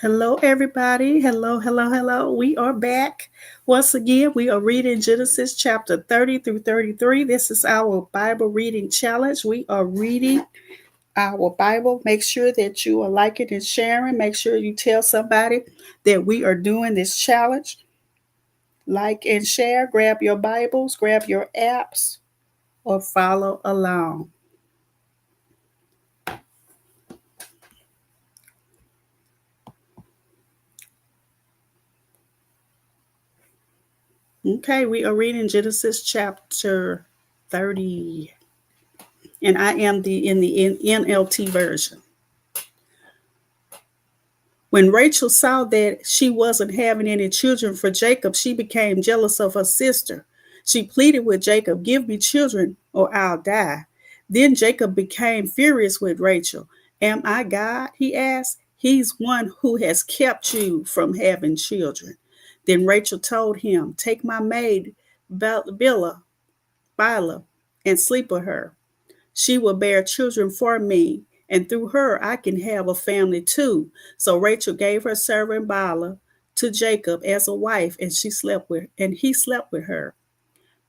Hello, everybody. Hello, hello, hello. We are back. Once again, we are reading Genesis chapter 30 through 33. This is our Bible reading challenge. We are reading our Bible. Make sure that you are liking and sharing. Make sure you tell somebody that we are doing this challenge. Like and share. Grab your Bibles, grab your apps, or follow along. Okay, we are reading Genesis chapter 30. And I am in the NLT version. When Rachel saw that she wasn't having any children for Jacob, she became jealous of her sister. She pleaded with Jacob, "Give me children or I'll die." Then Jacob became furious with Rachel. "Am I God?" he asked. "He's one who has kept you from having children." Then Rachel told him, "Take my maid, Bilhah, and sleep with her. She will bear children for me, and through her I can have a family too." So Rachel gave her servant Bilhah to Jacob as a wife, and he slept with her.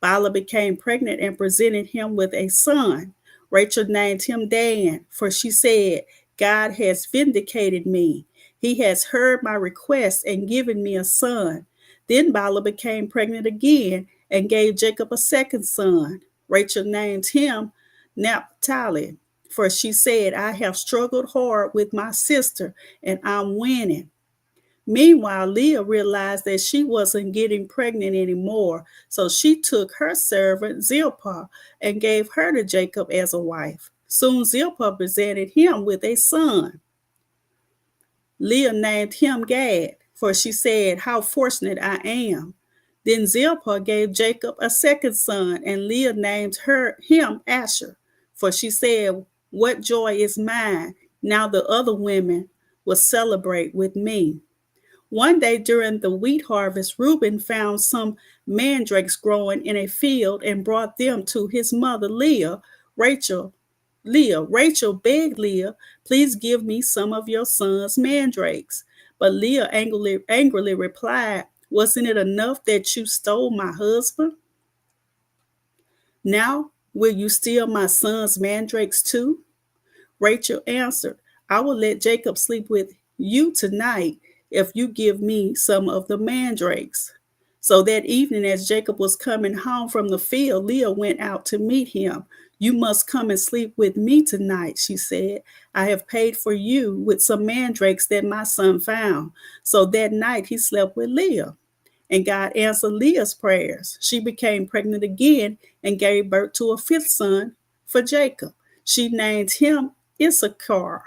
Bilhah became pregnant and presented him with a son. Rachel named him Dan, for she said, "God has vindicated me. He has heard my request and given me a son." Then Bilhah became pregnant again and gave Jacob a second son. Rachel named him Naphtali, for she said, "I have struggled hard with my sister and I'm winning." Meanwhile, Leah realized that she wasn't getting pregnant anymore, so she took her servant Zilpah and gave her to Jacob as a wife. Soon Zilpah presented him with a son. Leah named him Gad, for she said, "How fortunate I am." Then Zilpah gave Jacob a second son, and Leah named him Asher, for she said, "What joy is mine! Now the other women will celebrate with me." One day during the wheat harvest, Reuben found some mandrakes growing in a field and brought them to his mother Rachel. Rachel begged Leah, "Please give me some of your son's mandrakes." But Leah angrily replied, "Wasn't it enough that you stole my husband? Now will you steal my son's mandrakes too?" Rachel answered, "I will let Jacob sleep with you tonight if you give me some of the mandrakes." So that evening, as Jacob was coming home from the field, Leah went out to meet him. "You must come and sleep with me tonight," she said. "I have paid for you with some mandrakes that my son found." So that night he slept with Leah. And God answered Leah's prayers. She became pregnant again and gave birth to a fifth son for Jacob. She named him Issachar,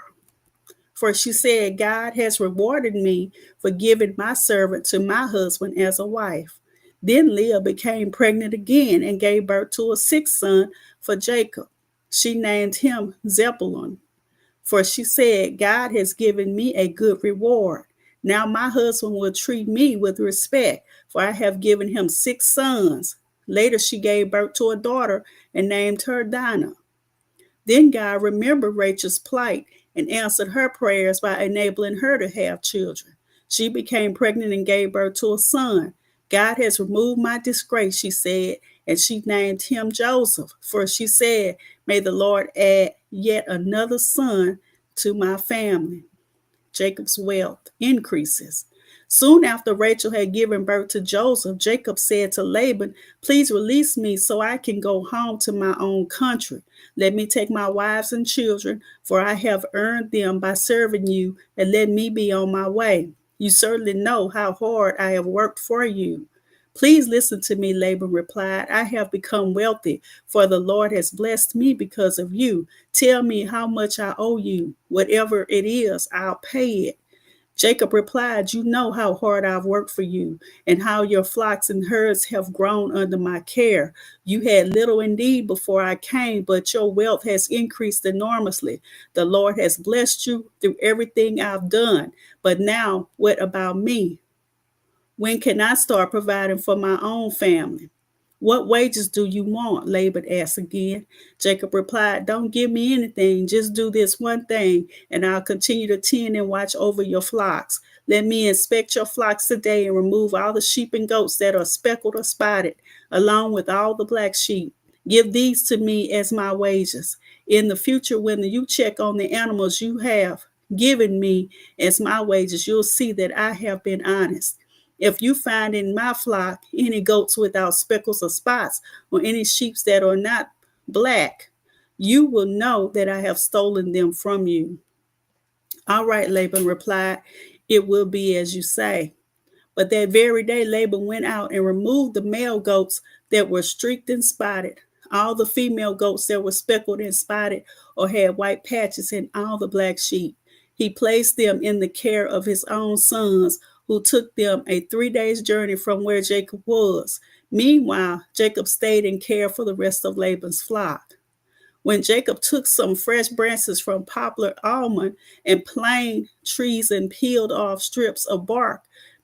for she said, "God has rewarded me for giving my servant to my husband as a wife." Then Leah became pregnant again and gave birth to a sixth son for Jacob. She named him Zebulun, for she said, "God has given me a good reward. Now my husband will treat me with respect, for I have given him six sons." Later she gave birth to a daughter and named her Dinah. Then God remembered Rachel's plight and answered her prayers by enabling her to have children. She became pregnant and gave birth to a son. "God has removed my disgrace," she said, and she named him Joseph, for she said, "May the Lord add yet another son to my family." Jacob's wealth increases. Soon after Rachel had given birth to Joseph, Jacob said to Laban, "Please release me so I can go home to my own country. Let me take my wives and children, for I have earned them by serving you, and let me be on my way. You certainly know how hard I have worked for you." "Please listen to me," Laban replied. "I have become wealthy, for the Lord has blessed me because of you. Tell me how much I owe you. Whatever it is, I'll pay it." Jacob replied, "You know how hard I've worked for you, and how your flocks and herds have grown under my care. You had little indeed before I came, but your wealth has increased enormously. The Lord has blessed you through everything I've done. But now, what about me? When can I start providing for my own family?" "What wages do you want?" Laban asked again. Jacob replied, "Don't give me anything. Just do this one thing, and I'll continue to tend and watch over your flocks. Let me inspect your flocks today and remove all the sheep and goats that are speckled or spotted, along with all the black sheep. Give these to me as my wages. In the future, when you check on the animals you have given me as my wages, you'll see that I have been honest. If you find in my flock any goats without speckles or spots, or any sheep that are not black, you will know that I have stolen them from you." "All right," Laban replied, "it will be as you say." But that very day, Laban went out and removed the male goats that were streaked and spotted, all the female goats that were speckled and spotted or had white patches, and all the black sheep. He placed them in the care of his own sons, who took them a 3 days' journey from where Jacob was. Meanwhile, Jacob stayed in care for the rest of Laban's flock. When Jacob took some fresh branches from poplar, almond, and plane trees and peeled off strips of bark,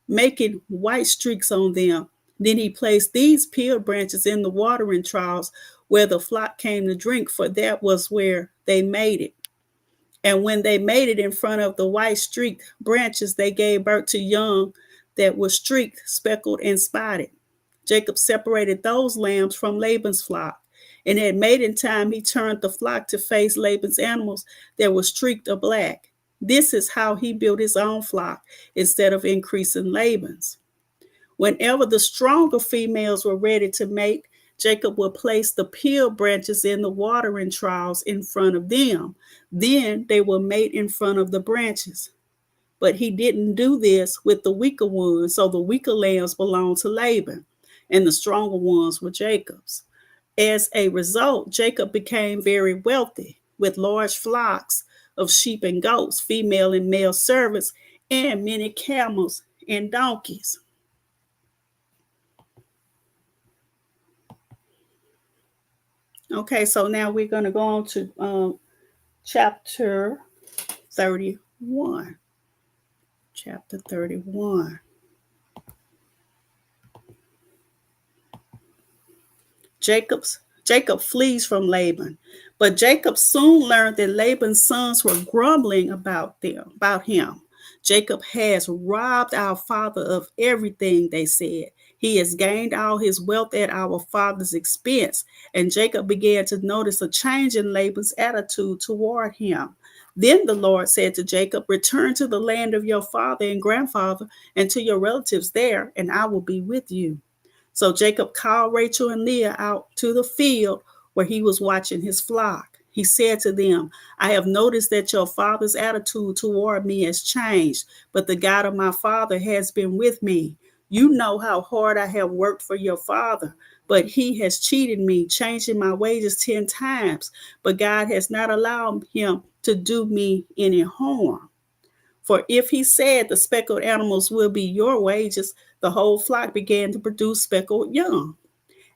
making white streaks on them, then he placed these peeled branches in the watering troughs where the flock came to drink, for that was where they made it. And when they made it in front of the white streaked branches, they gave birth to young that were streaked, speckled, and spotted. Jacob separated those lambs from Laban's flock. And at mating time, he turned the flock to face Laban's animals that were streaked or black. This is how he built his own flock instead of increasing Laban's. Whenever the stronger females were ready to mate, Jacob would place the peeled branches in the watering troughs in front of them. Then they would mate in front of the branches. But he didn't do this with the weaker ones, so the weaker lambs belonged to Laban, and the stronger ones were Jacob's. As a result, Jacob became very wealthy, with large flocks of sheep and goats, female and male servants, and many camels and donkeys. Okay, so now we're going to go on to chapter 31. Chapter 31. Jacob flees from Laban, but Jacob soon learned that Laban's sons were grumbling about him. "Jacob has robbed our father of everything," they said. "He has gained all his wealth at our father's expense." And Jacob began to notice a change in Laban's attitude toward him. Then the Lord said to Jacob, "Return to the land of your father and grandfather and to your relatives there, and I will be with you." So Jacob called Rachel and Leah out to the field where he was watching his flock. He said to them, "I have noticed that your father's attitude toward me has changed, but the God of my father has been with me. You know how hard I have worked for your father, but he has cheated me, changing my wages 10 times. But God has not allowed him to do me any harm. For if he said the speckled animals will be your wages, the whole flock began to produce speckled young.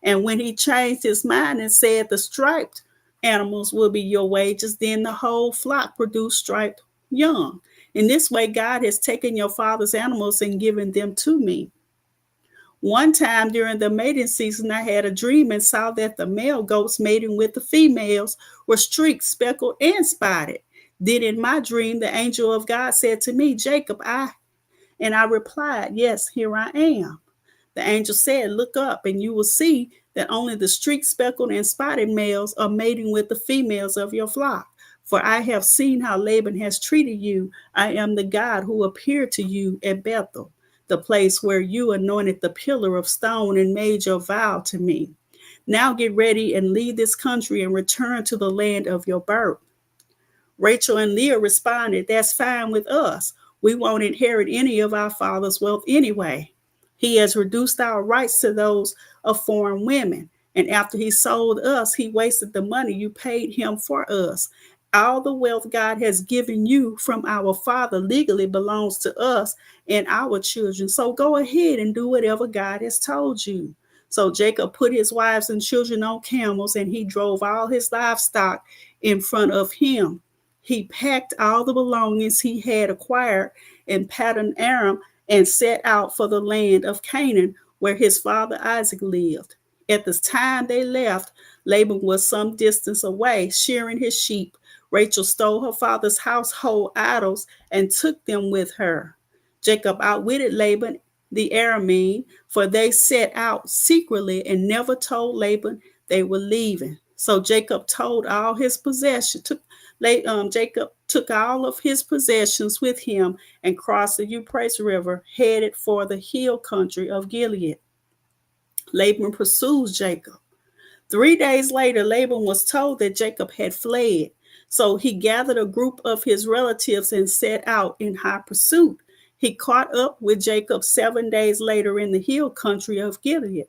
And when he changed his mind and said the striped animals will be your wages, then the whole flock produced striped young. In this way, God has taken your father's animals and given them to me. One time during the mating season, I had a dream and saw that the male goats mating with the females were streaked, speckled, and spotted. Then in my dream, the angel of God said to me, "Jacob, I replied, 'Yes, here I am.' The angel said, 'Look up, and you will see that only the streaked, speckled, and spotted males are mating with the females of your flock. For I have seen how Laban has treated you. I am the God who appeared to you at Bethel.' the place where you anointed the pillar of stone and made your vow to me. Now get ready and leave this country and return to the land of your birth." Rachel and Leah responded, "That's fine with us. We won't inherit any of our father's wealth anyway. He has reduced our rights to those of foreign women. And after he sold us, he wasted the money you paid him for us. All the wealth God has given you from our father legally belongs to us and our children. So go ahead and do whatever God has told you." So Jacob put his wives and children on camels, and he drove all his livestock in front of him. He packed all the belongings he had acquired in Paddan Aram and set out for the land of Canaan, where his father Isaac lived. At the time they left, Laban was some distance away, shearing his sheep. Rachel stole her father's household idols and took them with her. Jacob outwitted Laban the Aramean, for they set out secretly and never told Laban they were leaving. So Jacob told all his possessions. Jacob took all of his possessions with him and crossed the Euphrates River, headed for the hill country of Gilead. Laban pursues Jacob. 3 days later, Laban was told that Jacob had fled. So he gathered a group of his relatives and set out in hot pursuit. He caught up with Jacob 7 days later in the hill country of Gilead.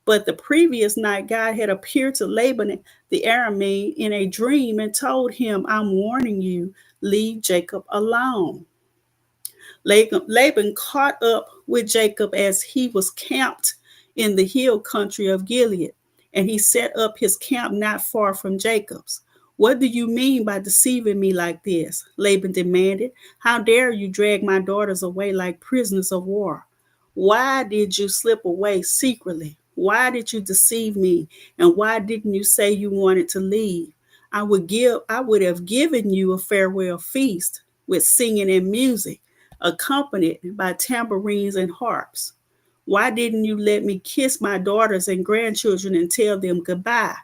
But the previous night, God had appeared to Laban the Aramean in a dream and told him, "I'm warning you, leave Jacob alone." Laban caught up with Jacob as he was camped in the hill country of Gilead, and he set up his camp not far from Jacob's. "What do you mean by deceiving me like this?" Laban demanded. "How dare you drag my daughters away like prisoners of war? Why did you slip away secretly? Why did you deceive me? And why didn't you say you wanted to leave? I would have given you a farewell feast with singing and music, accompanied by tambourines and harps. Why didn't you let me kiss my daughters and grandchildren and tell them goodbye?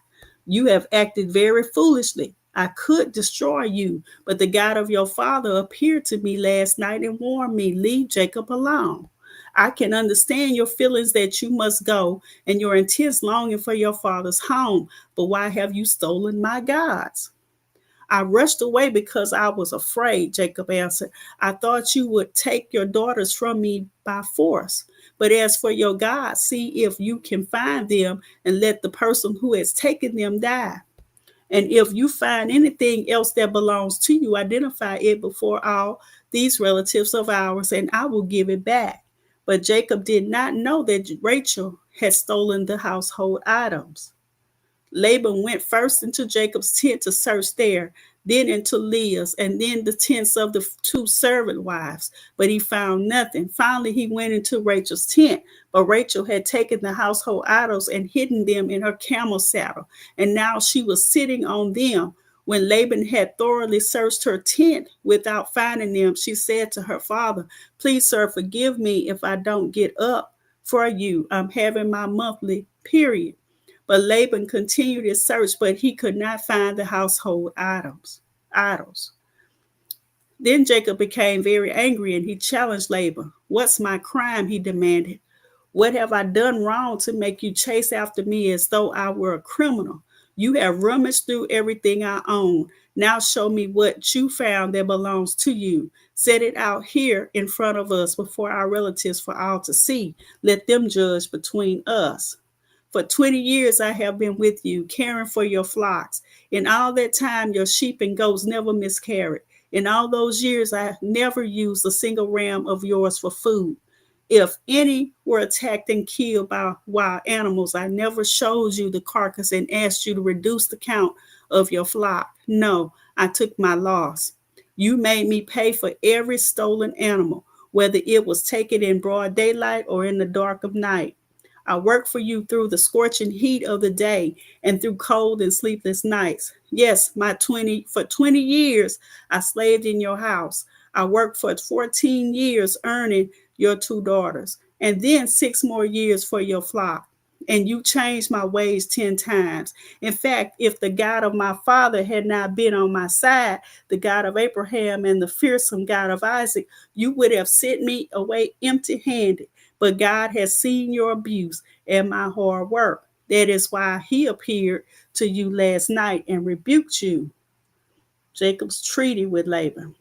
You have acted very foolishly. I could destroy you, but the God of your father appeared to me last night and warned me, leave Jacob alone. I can understand your feelings that you must go and your intense longing for your father's home, but why have you stolen my gods?" "I rushed away because I was afraid," Jacob answered. "I thought you would take your daughters from me by force. But as for your gods, see if you can find them and let the person who has taken them die. And if you find anything else that belongs to you, identify it before all these relatives of ours, and I will give it back." But Jacob did not know that Rachel had stolen the household items. Laban went first into Jacob's tent to search there, then into Leah's, and then the tents of the two servant wives. But he found nothing. Finally, he went into Rachel's tent, but Rachel had taken the household idols and hidden them in her camel saddle, and now she was sitting on them. When Laban had thoroughly searched her tent without finding them, she said to her father, "Please, sir, forgive me if I don't get up for you. I'm having my monthly period." But Laban continued his search, but he could not find the household idols. Then Jacob became very angry and he challenged Laban. "What's my crime?" he demanded. "What have I done wrong to make you chase after me as though I were a criminal? You have rummaged through everything I own. Now show me what you found that belongs to you. Set it out here in front of us before our relatives for all to see. Let them judge between us. For 20 years I have been with you, caring for your flocks. In all that time, your sheep and goats never miscarried. In all those years, I never used a single ram of yours for food. If any were attacked and killed by wild animals, I never showed you the carcass and asked you to reduce the count of your flock. No, I took my loss. You made me pay for every stolen animal, whether it was taken in broad daylight or in the dark of night. I worked for you through the scorching heat of the day and through cold and sleepless nights. Yes, for 20 years I slaved in your house. I worked for 14 years earning your two daughters, and then 6 more years for your flock. and you changed my ways 10 times. In fact, if the God of my father had not been on my side, the God of Abraham and the fearsome God of Isaac, you would have sent me away empty handed. But God has seen your abuse and my hard work. That is why he appeared to you last night and rebuked you. Jacob's treaty with Laban.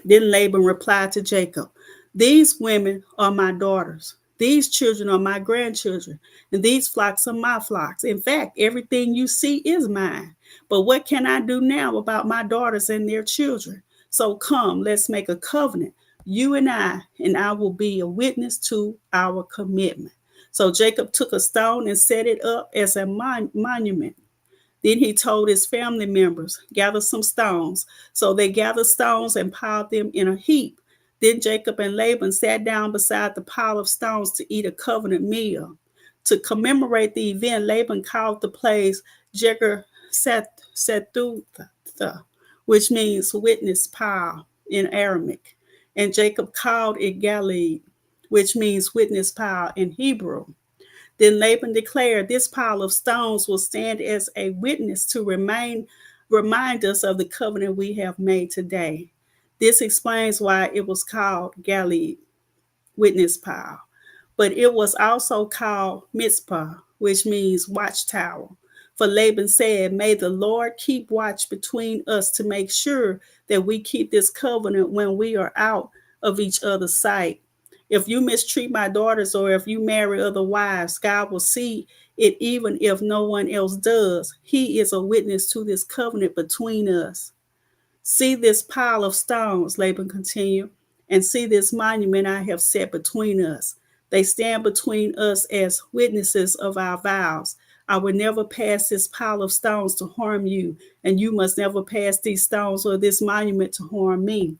Then Laban replied to Jacob, these women are my daughters. These children are my grandchildren, and these flocks are my flocks. In fact, everything you see is mine. But what can I do now about my daughters and their children? So come, let's make a covenant, you and I will be a witness to our commitment. So Jacob took a stone and set it up as a monument. Then he told his family members, gather some stones. So they gathered stones and piled them in a heap. Then Jacob and Laban sat down beside the pile of stones to eat a covenant meal. To commemorate the event, Laban called the place Jegar Sethutha, which means witness pile in Aramaic. And Jacob called it Galeed, which means witness pile in Hebrew. Then Laban declared, this pile of stones will stand as a witness to remind us of the covenant we have made today. This explains why it was called Galeed, witness pile. But it was also called Mizpah, which means watchtower. For Laban said, may the Lord keep watch between us to make sure that we keep this covenant when we are out of each other's sight. If you mistreat my daughters or if you marry other wives, God will see it even if no one else does. He is a witness to this covenant between us. See this pile of stones, Laban continued, and see this monument I have set between us. They stand between us as witnesses of our vows. I will never pass this pile of stones to harm you, and you must never pass these stones or this monument to harm me.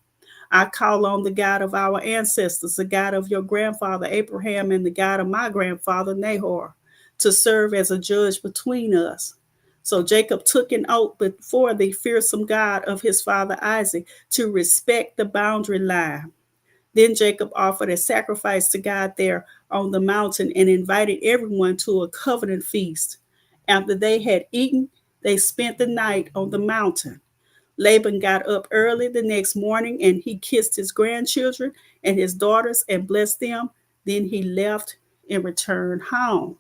I call on the God of our ancestors, the God of your grandfather Abraham and the God of my grandfather Nahor, to serve as a judge between us. So Jacob took an oath before the fearsome God of his father Isaac to respect the boundary line. Then Jacob offered a sacrifice to God there on the mountain and invited everyone to a covenant feast. After they had eaten, they spent the night on the mountain. Laban got up early the next morning and he kissed his grandchildren and his daughters and blessed them. Then he left and returned home.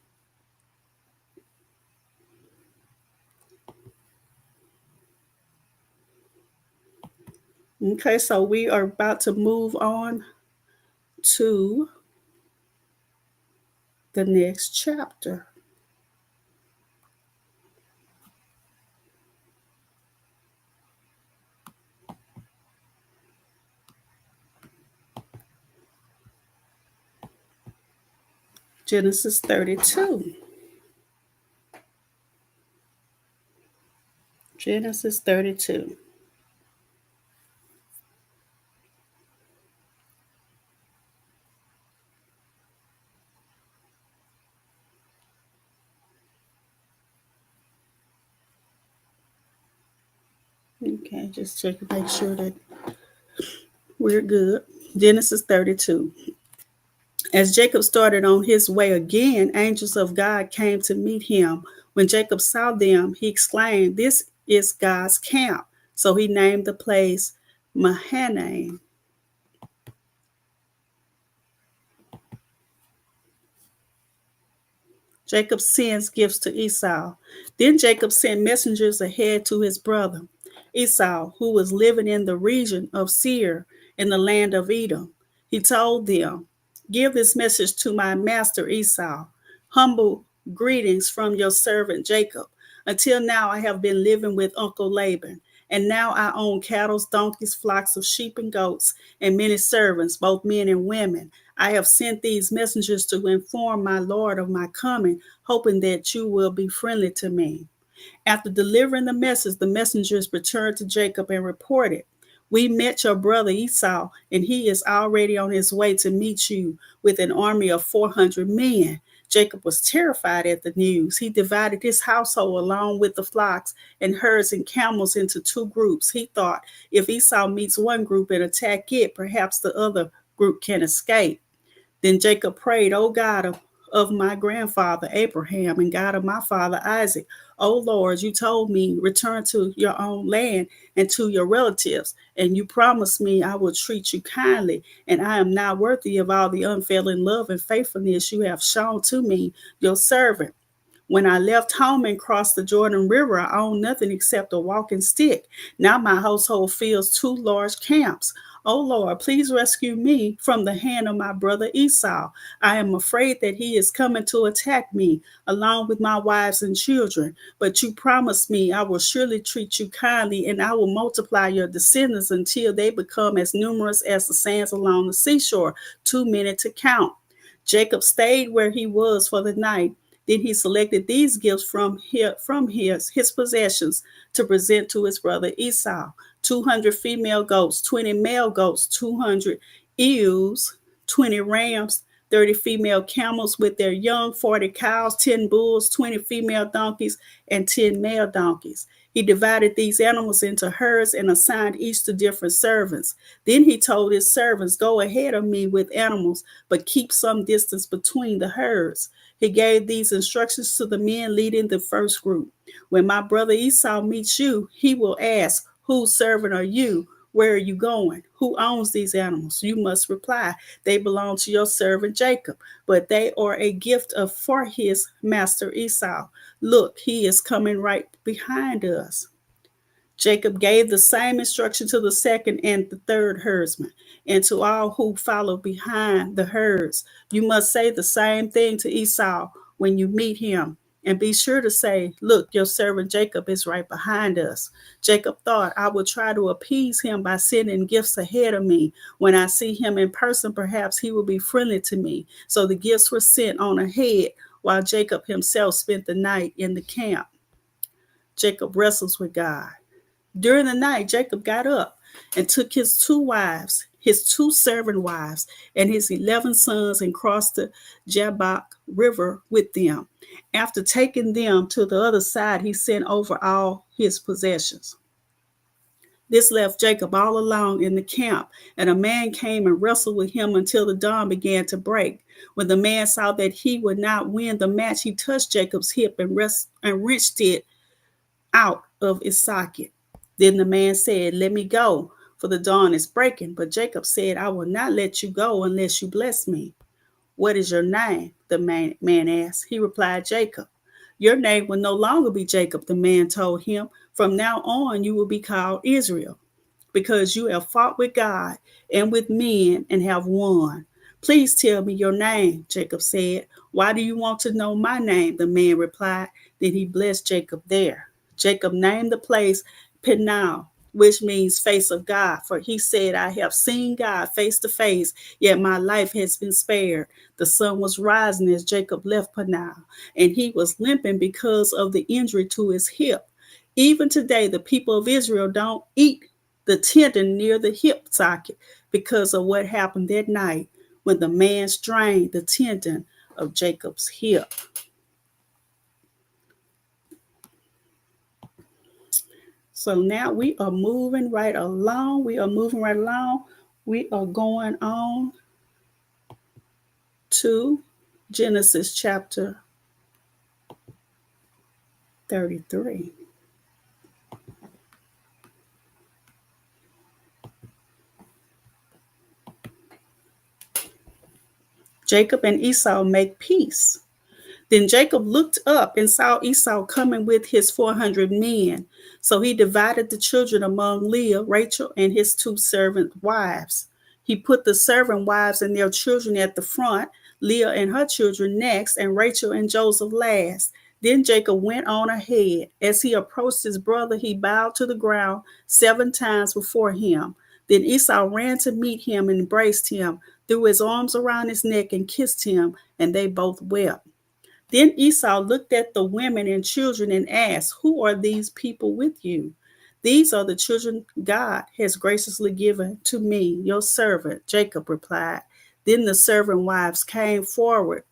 Okay, so we are about to move on to the next chapter. Genesis 32. Genesis 32. Okay, just check to make sure that we're good. Genesis 32. As Jacob started on his way again, angels of God came to meet him. When Jacob saw them, he exclaimed, this is God's camp. So he named the place Mahanaim. Jacob sends gifts to Esau. Then Jacob sent messengers ahead to his brother Esau, who was living in the region of Seir in the land of Edom. He told them, give this message to my master Esau. Humble greetings from your servant Jacob. Until now, I have been living with Uncle Laban, and now I own cattle, donkeys, flocks of sheep and goats, and many servants, both men and women. I have sent these messengers to inform my Lord of my coming, hoping that you will be friendly to me. After delivering the message, the messengers returned to Jacob and reported, we met your brother Esau, and he is already on his way to meet you with an army of 400 men. Jacob was terrified at the news. He divided his household along with the flocks and herds and camels into two groups. He thought, if Esau meets one group and attack it, perhaps the other group can escape. Then Jacob prayed, O God of my grandfather Abraham and God of my father Isaac. O Lord, you told me, return to your own land and to your relatives, and you promised me I will treat you kindly, and I am not worthy of all the unfailing love and faithfulness you have shown to me, your servant. When I left home and crossed the Jordan River, I owned nothing except a walking stick. Now my household fills two large camps. O Lord, please rescue me from the hand of my brother Esau. I am afraid that he is coming to attack me, along with my wives and children. But you promised me I will surely treat you kindly, and I will multiply your descendants until they become as numerous as the sands along the seashore, too many to count. Jacob stayed where he was for the night. Then he selected these gifts from his possessions to present to his brother Esau: 200 female goats, 20 male goats, 200 ewes, 20 rams, 30 female camels with their young, 40 cows, 10 bulls, 20 female donkeys, and 10 male donkeys. He divided these animals into herds and assigned each to different servants. Then he told his servants, go ahead of me with animals, but keep some distance between the herds. He gave these instructions to the men leading the first group. When my brother Esau meets you, he will ask, whose servant are you? Where are you going? Who owns these animals? You must reply, they belong to your servant Jacob, but they are a gift for his master Esau. Look, he is coming right behind us. Jacob gave the same instruction to the second and the third herdsman, and to all who follow behind the herds. You must say the same thing to Esau when you meet him. And be sure to say, look, your servant Jacob is right behind us. Jacob thought, I will try to appease him by sending gifts ahead of me. When I see him in person, perhaps he will be friendly to me. So the gifts were sent on ahead, while Jacob himself spent the night in the camp. Jacob wrestles with God. During the night, Jacob got up and took his two wives, his two servant wives, and his 11 sons and crossed the Jabbok River with them. After taking them to the other side, he sent over all his possessions. This left Jacob all alone in the camp, and a man came and wrestled with him until the dawn began to break. When the man saw that he would not win the match, he touched Jacob's hip and wrenched it out of its socket. Then the man said, let me go, for the dawn is breaking. But Jacob said, I will not let you go unless you bless me. What is your name? The man asked. He replied, Jacob. Your name will no longer be Jacob, the man told him. From now on, you will be called Israel, because you have fought with God and with men and have won. Please tell me your name, Jacob said. Why do you want to know my name? The man replied. Then he blessed Jacob there. Jacob named the place Peniel, which means face of God, for he said, I have seen God face to face, yet my life has been spared. The sun was rising as Jacob left Peniel, and he was limping because of the injury to his hip. Even today, the people of Israel don't eat the tendon near the hip socket because of what happened that night when the man strained the tendon of Jacob's hip. So now we are moving right along. We are going on to Genesis chapter 33. Jacob and Esau make peace. Then Jacob looked up and saw Esau coming with his 400 men. So he divided the children among Leah, Rachel, and his two servant wives. He put the servant wives and their children at the front, Leah and her children next, and Rachel and Joseph last. Then Jacob went on ahead. As he approached his brother, he bowed to the ground 7 times before him. Then Esau ran to meet him and embraced him, threw his arms around his neck and kissed him, and they both wept. Then Esau looked at the women and children and asked, who are these people with you? These are the children God has graciously given to me, your servant, Jacob replied. Then the servant wives came forward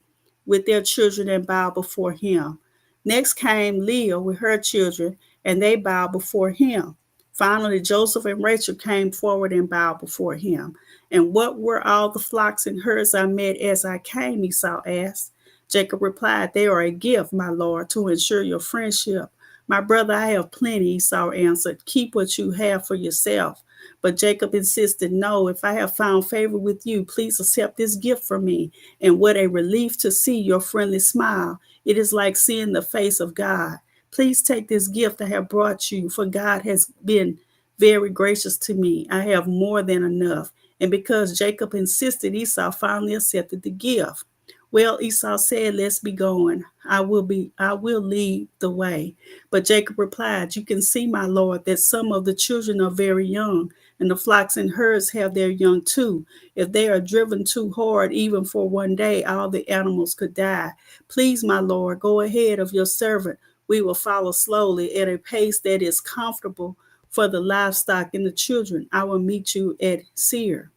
with their children and bowed before him. Next came Leah with her children, and they bowed before him. Finally, Joseph and Rachel came forward and bowed before him. And what were all the flocks and herds I met as I came? Esau asked. Jacob replied, they are a gift, my lord, to ensure your friendship. My brother, I have plenty, Esau answered. Keep what you have for yourself. But Jacob insisted, no, if I have found favor with you, please accept this gift from me. And what a relief to see your friendly smile. It is like seeing the face of God. Please take this gift I have brought you, for God has been very gracious to me. I have more than enough. And because Jacob insisted, Esau finally accepted the gift. Well, Esau said, let's be going. I will lead the way. But Jacob replied, you can see, my lord, that some of the children are very young, and the flocks and herds have their young too. If they are driven too hard, even for one day, all the animals could die. Please, my lord, go ahead of your servant. We will follow slowly at a pace that is comfortable for the livestock and the children. I will meet you at Seir.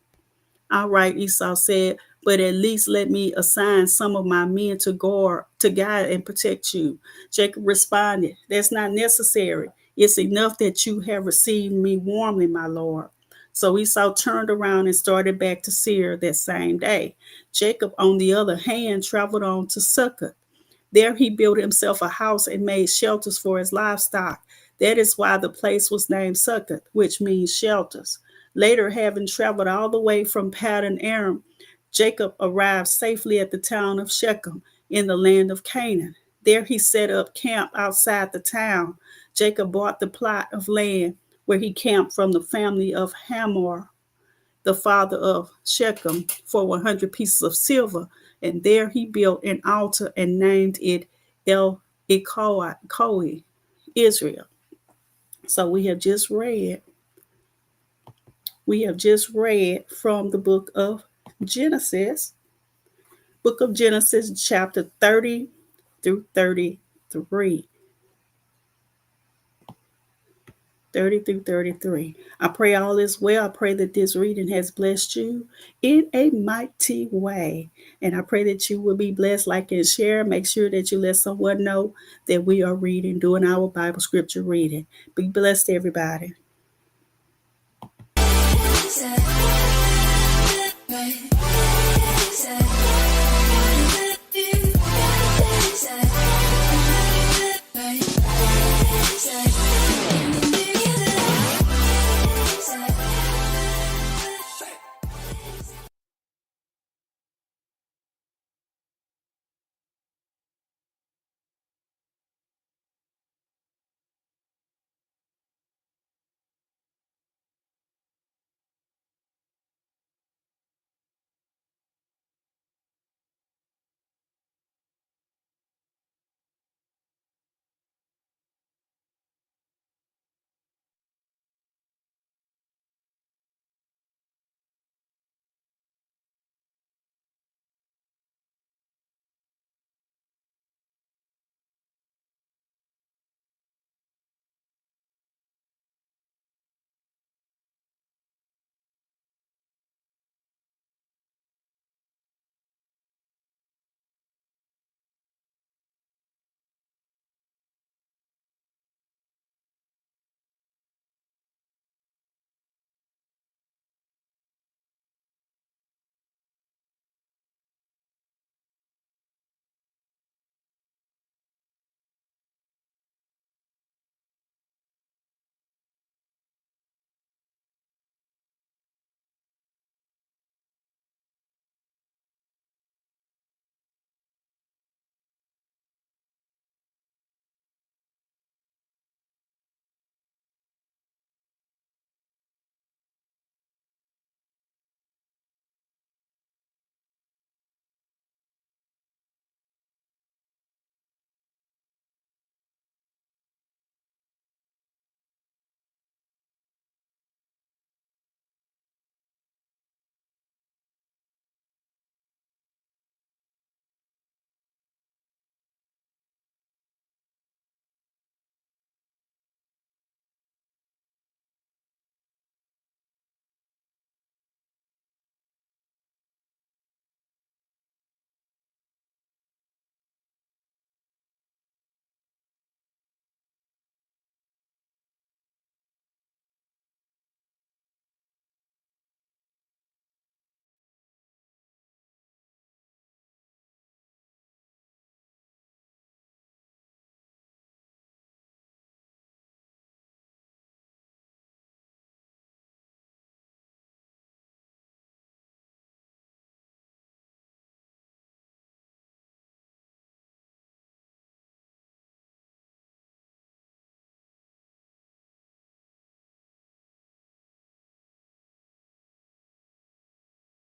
All right, Esau said, but at least let me assign some of my men to guide and protect you. Jacob responded, that's not necessary. It's enough that you have received me warmly, my lord. So Esau turned around and started back to Seir that same day. Jacob, on the other hand, traveled on to Succoth. There he built himself a house and made shelters for his livestock. That is why the place was named Succoth, which means shelters. Later, having traveled all the way from Paddan Aram, Jacob arrived safely at the town of Shechem in the land of Canaan. There he set up camp outside the town. Jacob bought the plot of land where he camped from the family of Hamor, the father of Shechem, for 100 pieces of silver. And there he built an altar and named it El Ikoi, Israel. So we have just read from the book of Genesis, chapter 30 through 33. 30 through 33. I pray all is well. I pray that this reading has blessed you in a mighty way. And I pray that you will be blessed, like and share. Make sure that you let someone know that we are doing our Bible scripture reading. Be blessed, everybody.